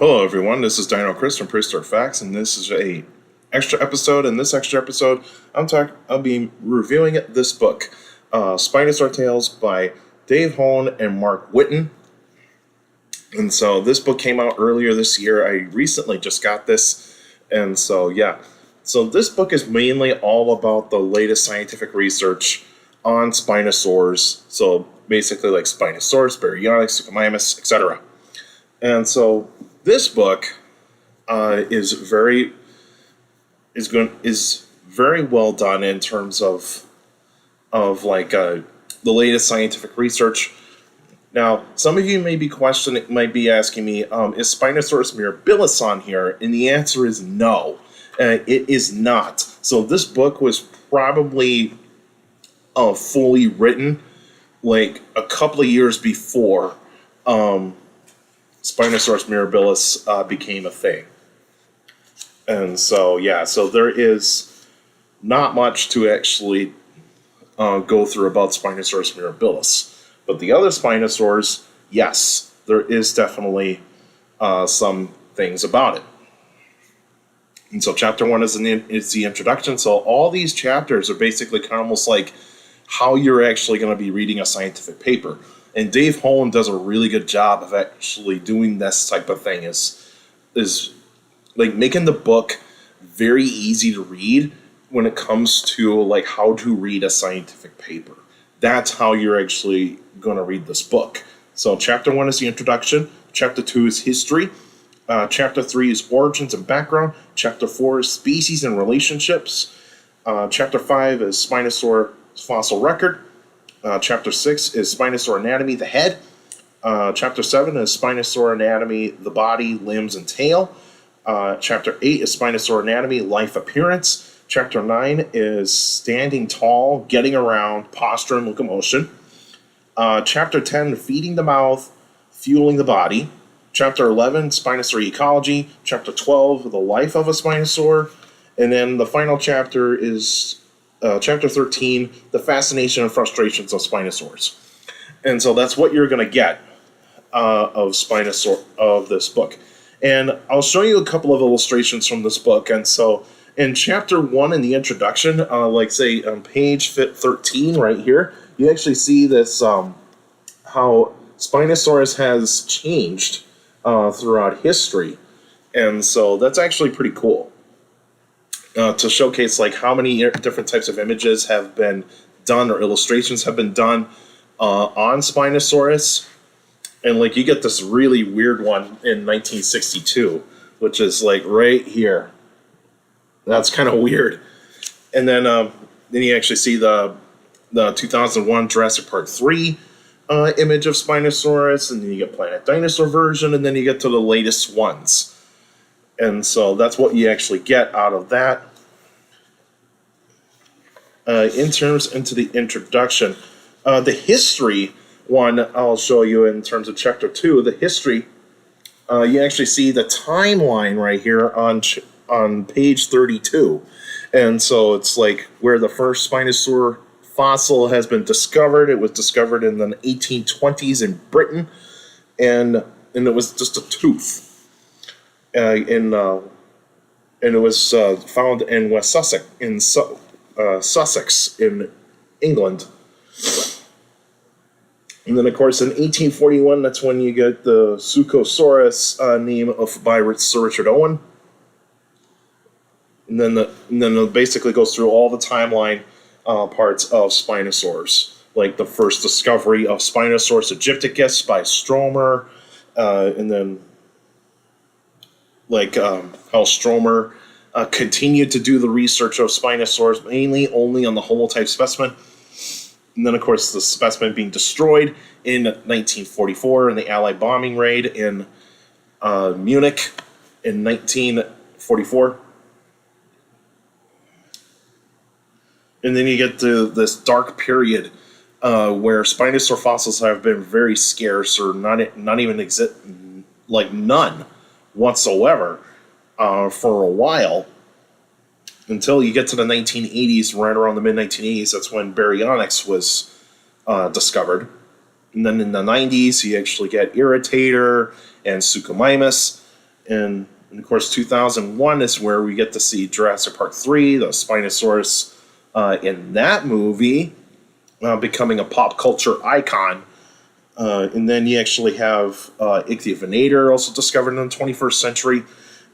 Hello, everyone. This is Dino Chris from Prehistoric Facts, and this is a extra episode. In this extra episode, I'll be reviewing this book, Spinosaur Tales by Dave Hone and Mark Whitten. And so this book came out earlier this year. I recently just got this, and so So this book is mainly all about the latest scientific research on Spinosaurs. So basically, like Spinosaurus, Baryonyx, Suchomimus, etc. And so this book is very well done in terms of the latest scientific research. Now, some of you might be asking me, is Spinosaurus mirabilis on here? And the answer is no, it is not. So this book was probably fully written like a couple of years before Spinosaurus mirabilis became a thing. And so, so there is not much to actually go through about Spinosaurus mirabilis. But the other Spinosaurs, yes, there is definitely some things about it. And so chapter 1 is the introduction. So all these chapters are basically kind of almost like how you're actually going to be reading a scientific paper. And Dave Hone does a really good job of actually doing this type of thing, is like making the book very easy to read when it comes to like how to read a scientific paper. That's how you're actually going to read this book. So chapter 1 is the introduction. Chapter 2 is history. Chapter 3 is origins and background. Chapter 4 is species and relationships. Chapter 5 is Spinosaur fossil record. Chapter 6 is Spinosaur anatomy, the head. Chapter 7 is Spinosaur anatomy, the body, limbs, and tail. Chapter 8 is Spinosaur anatomy, life appearance. Chapter 9 is standing tall, getting around, posture, and locomotion. Chapter 10, feeding the mouth, fueling the body. Chapter 11, Spinosaur ecology. Chapter 12, the life of a Spinosaur. And then the final chapter is Chapter 13, the fascination and frustrations of Spinosaurs. And so that's what you're going to get of this book. And I'll show you a couple of illustrations from this book. And so in chapter 1 in the introduction, like say on page 13 right here, you actually see this how Spinosaurus has changed throughout history. And so that's actually pretty cool. To showcase like how many different types of images have been done or illustrations have been done on Spinosaurus. And like you get this really weird one in 1962, which is like right here. That's kind of weird. And then you actually see the 2001 Jurassic Park 3 image of Spinosaurus, and then you get Planet Dinosaur version, and then you get to the latest ones. And so that's what you actually get out of that. Into the introduction, the history one I'll show you in terms of chapter 2. The history, you actually see the timeline right here on page 32, and so it's like where the first Spinosaur fossil has been discovered. It was discovered in the 1820s in Britain, and it was just a tooth. And it was found in West Sussex, Sussex in England. And then, of course, in 1841, that's when you get the Suchosaurus name by Sir Richard Owen. And then it basically goes through all the timeline parts of Spinosaurs, like the first discovery of Spinosaurus aegypticus by Stromer, and then how Stromer continued to do the research of Spinosaurs, mainly only on the holotype specimen. And then, of course, the specimen being destroyed in 1944 in the Allied bombing raid in Munich in 1944. And then you get to this dark period where Spinosaur fossils have been very scarce, or not even exist, like none whatsoever for a while, until you get to the 1980s. Right around the mid-1980s, that's when Baryonyx was discovered. And then in the 90s, you actually get Irritator and Suchomimus. And of course, 2001 is where we get to see Jurassic Park 3, the Spinosaurus in that movie becoming a pop culture icon. And then you actually have Ichthyovenator, also discovered in the 21st century.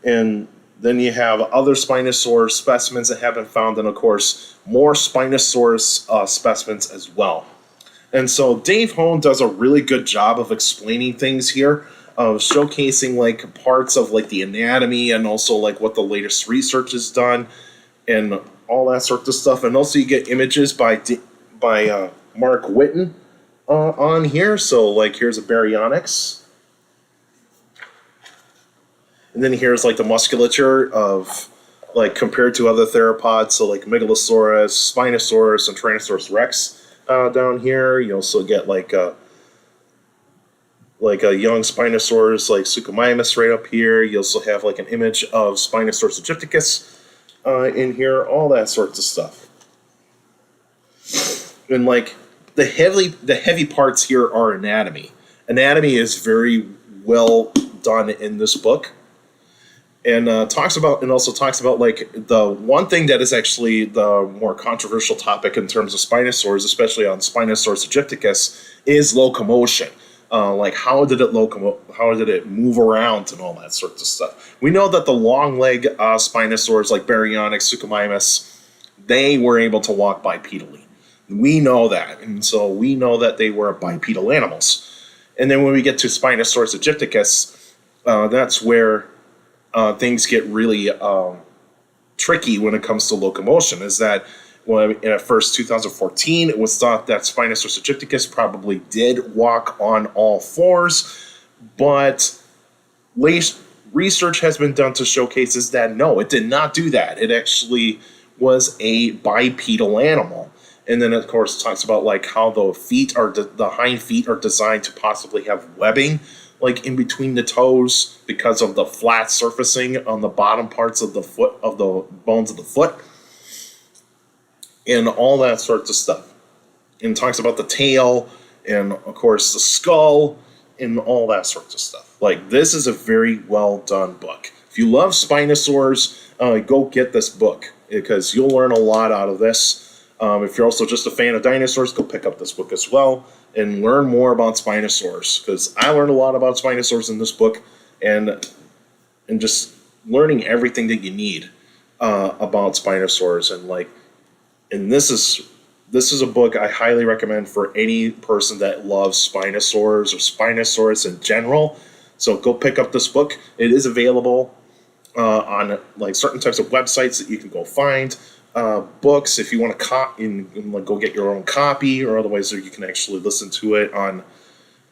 And then you have other Spinosaurus specimens that have been found, and of course, more Spinosaurus specimens as well. And so Dave Hone does a really good job of explaining things here, of showcasing like parts of like the anatomy and also like what the latest research has done and all that sort of stuff. And also you get images by Mark Whitten on here. So like here's a baryonyx. And then here's like the musculature of like compared to other theropods. So like Megalosaurus, Spinosaurus, and Tyrannosaurus Rex down here. You also get like a young Spinosaurus like Suchomimus right up here. You also have like an image of Spinosaurus aegypticus in here. All that sorts of stuff. And like the heavy parts here are anatomy. Anatomy is very well done in this book. And also talks about like the one thing that is actually the more controversial topic in terms of Spinosaurs, especially on Spinosaurus aegypticus, is locomotion. Like how did it move around and all that sort of stuff. We know that the long leg Spinosaurs like Baryonyx, Suchomimus, they were able to walk bipedally. We know that, and so we know that they were bipedal animals. And then when we get to Spinosaurus aegypticus, that's where things get really tricky when it comes to locomotion. Is that when at first 2014 it was thought that Spinosaurus aegypticus probably did walk on all fours, but research has been done to showcase that no, it did not do that. It actually was a bipedal animal. And then of course it talks about like how the hind feet are designed to possibly have webbing like in between the toes because of the flat surfacing on the bottom parts of the foot, of the bones of the foot, and all that sorts of stuff. And talks about the tail and of course the skull and all that sorts of stuff. Like this is a very well done book. If you love Spinosaurs, go get this book because you'll learn a lot out of this. If you're also just a fan of dinosaurs, go pick up this book as well and learn more about Spinosaurs, because I learned a lot about Spinosaurs in this book, and just learning everything that you need about Spinosaurs. And this is a book I highly recommend for any person that loves Spinosaurs or Spinosaurus in general. So go pick up this book. It is available on like certain types of websites that you can go find. Books, if you want to go get your own copy, or otherwise you can actually listen to it on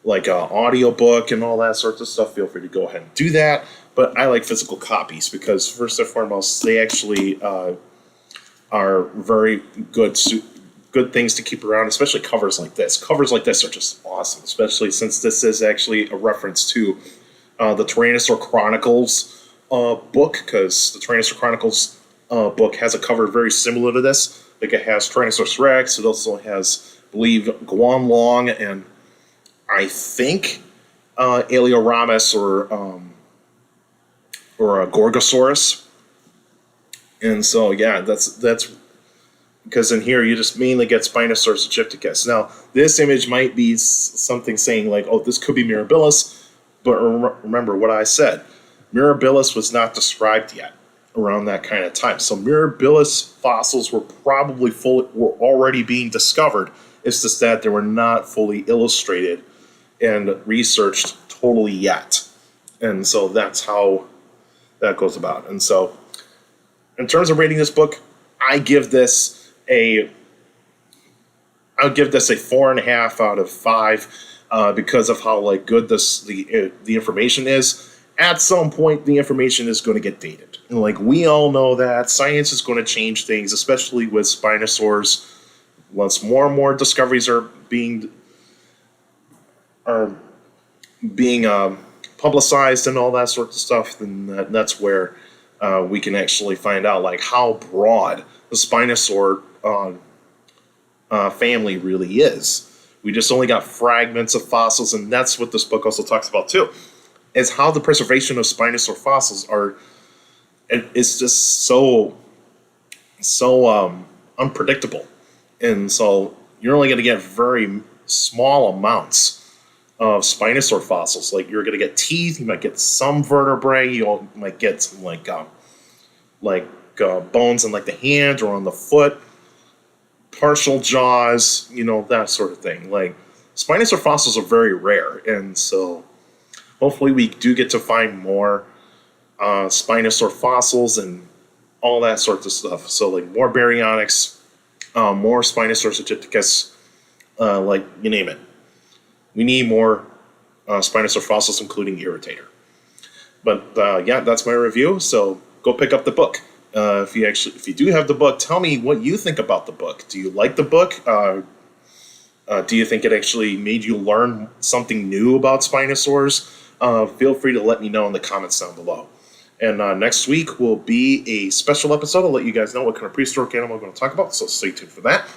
like an audiobook and all that sorts of stuff. Feel free to go ahead and do that. But I like physical copies because first and foremost, they actually are very good things to keep around, especially covers like this. Covers like this are just awesome, especially since this is actually a reference to the Tyrannosaur Chronicles book, because the Tyrannosaur Chronicles book has a cover very similar to this. Like it has Tyrannosaurus Rex. It also has, I believe, Guanlong and I think Alioramus or a Gorgosaurus. And so yeah, that's because in here you just mainly get Spinosaurus aegypticus. Now this image might be something saying like, oh, this could be Mirabilis, but remember what I said. Mirabilis was not described yet around that kind of time. So Mirabilis fossils were probably already being discovered. It's just that they were not fully illustrated and researched totally yet. And so that's how that goes about. And so in terms of rating this book, I'll give this a 4.5 out of 5 because of how like good the information is. At some point, the information is going to get dated. And like we all know that science is going to change things, especially with Spinosaurs. Once more and more discoveries are being publicized and all that sort of stuff, then that's where we can actually find out like how broad the Spinosaur family really is. We just only got fragments of fossils, and that's what this book also talks about too. is how the preservation of Spinosaur fossils are. It's just so unpredictable, and so you're only going to get very small amounts of Spinosaur fossils. Like you're going to get teeth, you might get some vertebrae, you might get some bones in like the hand or on the foot, partial jaws, that sort of thing. Like Spinosaur fossils are very rare, and so hopefully we do get to find more Spinosaur fossils and all that sorts of stuff. So like more baryonyx, more Spinosaur certificates, like you name it. We need more Spinosaur fossils, including Irritator. But yeah, that's my review. So go pick up the book. If you do have the book, tell me what you think about the book. Do you like the book? Do you think it actually made you learn something new about Spinosaurs? Feel free to let me know in the comments down below. And next week will be a special episode. I'll let you guys know what kind of prehistoric animal I'm going to talk about, so stay tuned for that.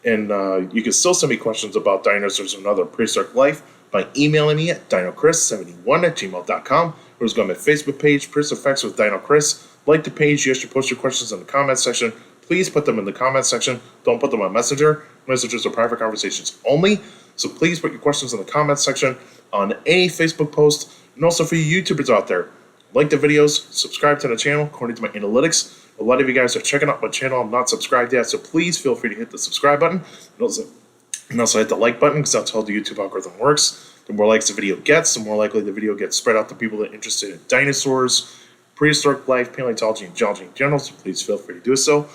And you can still send me questions about dinosaurs and other prehistoric life by emailing me at dinocris71@gmail.com, or just go on my Facebook page, Prehistoric Facts with Dino Chris. Like the page, you should post your questions in the comment section. Please put them in the comment section. Don't put them on Messenger. Messengers are private conversations only. So please put your questions in the comment section on any Facebook post. And also for you YouTubers out there, like the videos, subscribe to the channel. According to my analytics, a lot of you guys are checking out my channel. I'm not subscribed yet, so please feel free to hit the subscribe button. And also hit the like button, because that's how the YouTube algorithm works. The more likes the video gets, the more likely the video gets spread out to people that are interested in dinosaurs, prehistoric life, paleontology, and geology in general, so please feel free to do so.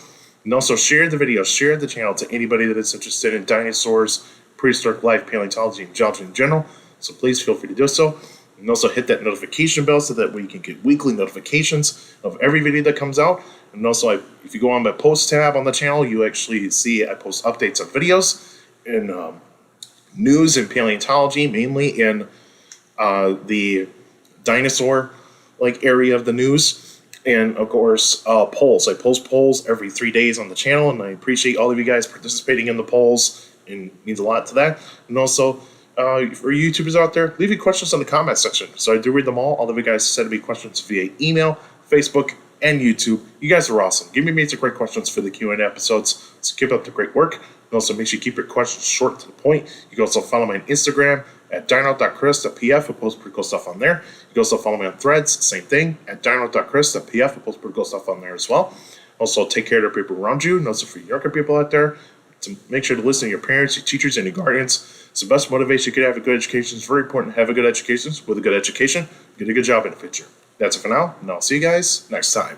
And also share the video, share the channel to anybody that is interested in dinosaurs, prehistoric life, paleontology, and geology in general, so please feel free to do so. And also hit that notification bell so that we can get weekly notifications of every video that comes out. And also, if you go on my post tab on the channel, you actually see I post updates on videos and news and paleontology, mainly in the dinosaur area of the news. And of course, polls. I post polls every 3 days on the channel, and I appreciate all of you guys participating in the polls, and it means a lot to that. And also, for YouTubers out there, leave your questions in the comment section. So I do read them all. All of you guys send me questions via email, Facebook, and YouTube. You guys are awesome. Give me some great questions for the Q&A episodes. So keep up the great work. And also make sure you keep your questions short to the point. You can also follow me on Instagram at dino.chris.pf. I post pretty cool stuff on there. You can also follow me on Threads, same thing, at dino.chris.pf. I post pretty cool stuff on there as well. Also, take care of the people around you, and also for younger people out there, to make sure to listen to your parents, your teachers, and your guardians. It's the best motivation you could have. A good education is very important. Have a good education. With a good education, get a good job in the future. That's it for now, and I'll see you guys next time.